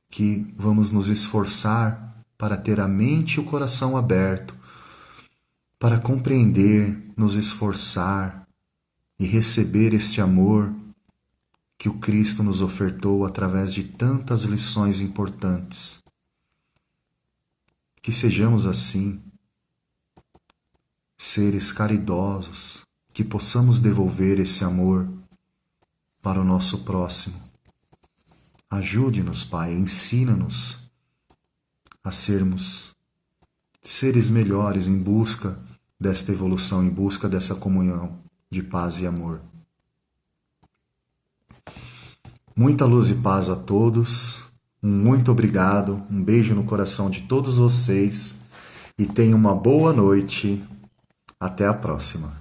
A: que vamos nos esforçar para ter a mente e o coração aberto, para compreender, nos esforçar e receber este amor que o Cristo nos ofertou através de tantas lições importantes. Que sejamos assim, seres caridosos, que possamos devolver esse amor para o nosso próximo. Ajude-nos, Pai, ensina-nos a sermos seres melhores em busca desta evolução, em busca dessa comunhão de paz e amor. Muita luz e paz a todos, muito obrigado, um beijo no coração de todos vocês e tenham uma boa noite. Até a próxima.